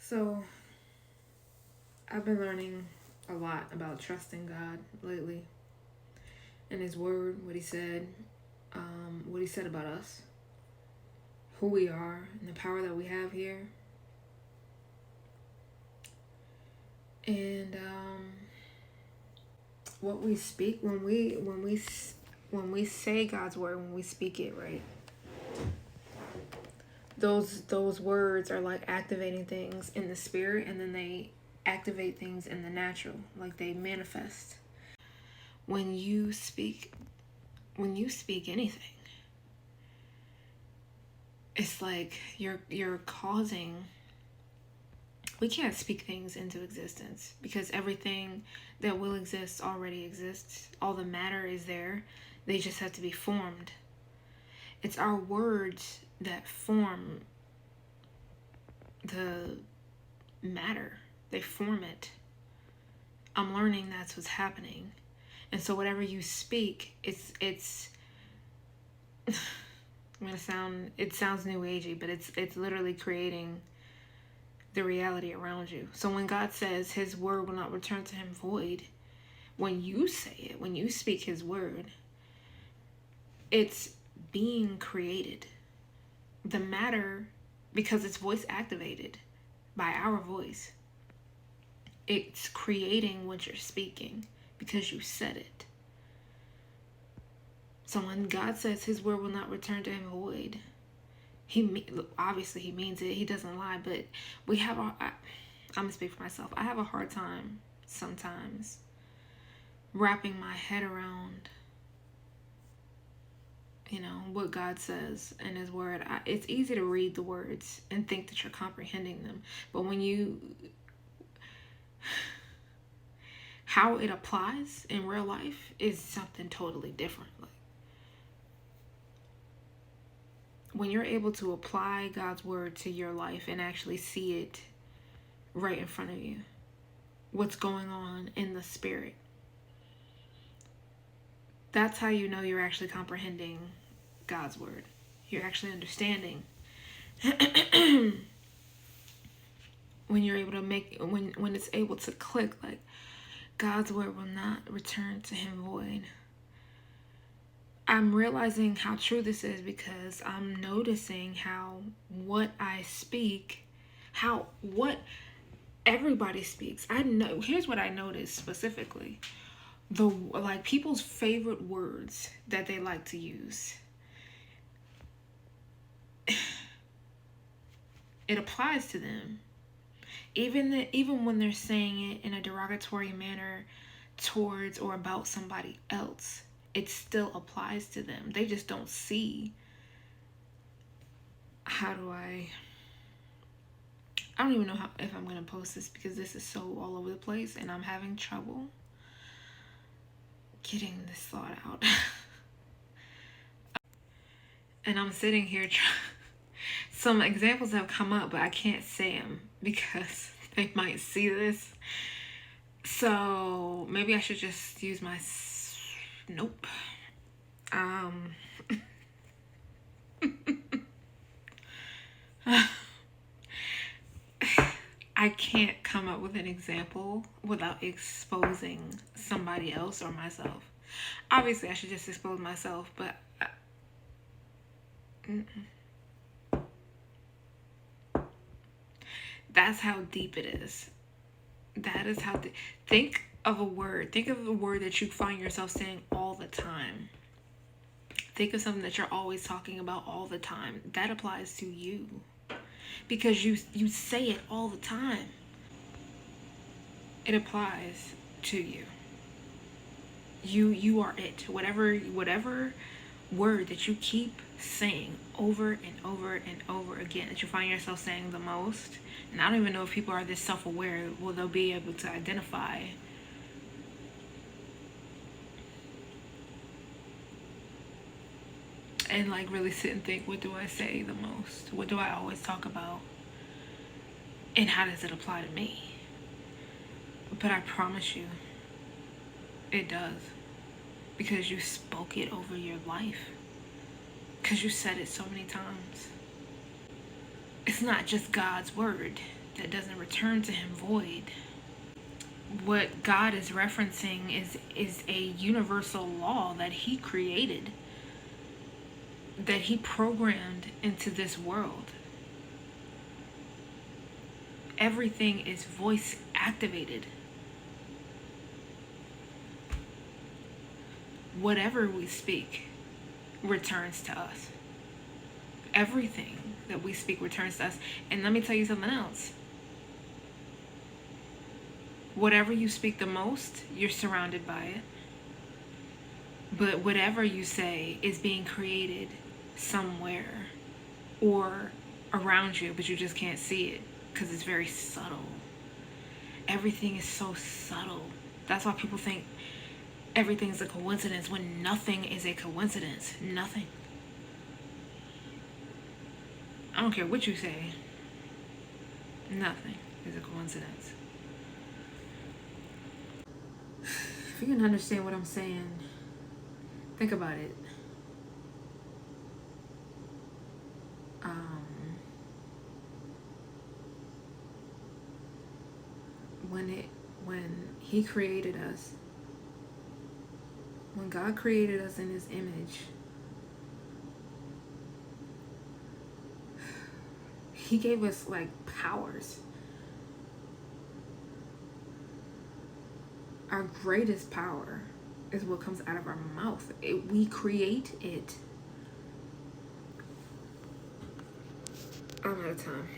So, I've been learning a lot about trusting God lately and His Word, what He said about us, who we are, and the power that we have here. And what we speak when we say God's word, when we speak it, right? Those words are like activating things in the spirit, and then they activate things in the natural, like they manifest. When you speak anything, it's like you're causing. We can't speak things into existence because everything that will exist already exists. All the matter is there. They just have to be formed. It's our words that form the matter. They form it. I'm learning that's what's happening. And so whatever you speak, it's it sounds new agey, but it's literally creating the reality around you. So when God says His word will not return to Him void, when you say it, when you speak His word, it's being created. The matter, because it's voice activated by our voice, it's creating what you're speaking because you said it. So when God says His word will not return to Him void, obviously He means it. He doesn't lie, but I'm gonna speak for myself. I have a hard time sometimes wrapping my head around, what God says in His word. It's easy to read the words and think that you're comprehending them, but how it applies in real life is something totally different. Like, when you're able to apply God's word to your life and actually see it right in front of you, what's going on in the spirit, that's how you know you're actually comprehending God's word. You're actually understanding. When you're able to when it's able to click, like, God's word will not return to Him void. I'm realizing how true this is because I'm noticing how what I speak, what everybody speaks. I know. Here's what I noticed specifically: people's favorite words that they like to use. It applies to them, even when they're saying it in a derogatory manner towards or about somebody else. It still applies to them. They just don't see. I don't even know if I'm going to post this because this is so all over the place and I'm having trouble getting this thought out. And I'm sitting here some examples have come up, but I can't say them because they might see this. So maybe I should just use my... Nope. I can't come up with an example without exposing somebody else or myself. Obviously, I should just expose myself, but that's how deep it is. That is how think of a word that you find yourself saying all the time. Think of something that you're always talking about all the time. That applies to you because you say it all the time. It applies to you. You are it. Whatever word that you keep saying over and over and over again, that you find yourself saying the most. And I don't even know if people are this self-aware, will they'll be able to identify and like really sit and think, what do I say the most? What do I always talk about? And how does it apply to me? But I promise you, it does. Because you spoke it over your life. Because you said it so many times. It's not just God's word. that doesn't return to him void. What God is referencing is a universal law that he created, that he programmed into this world. Everything is voice activated. Whatever we speak returns to us. Everything that we speak returns to us. And let me tell you something else. Whatever you speak the most, you're surrounded by it. But whatever you say is being created somewhere or around you, but you just can't see it because it's very subtle. Everything is so subtle. That's why people think everything's a coincidence when nothing is a coincidence. Nothing. I don't care what you say. Nothing is a coincidence. If you can understand what I'm saying, think about it. When he created us, when God created us in his image, he gave us like powers. Our greatest power is what comes out of our mouth. We create it. I'm out of time.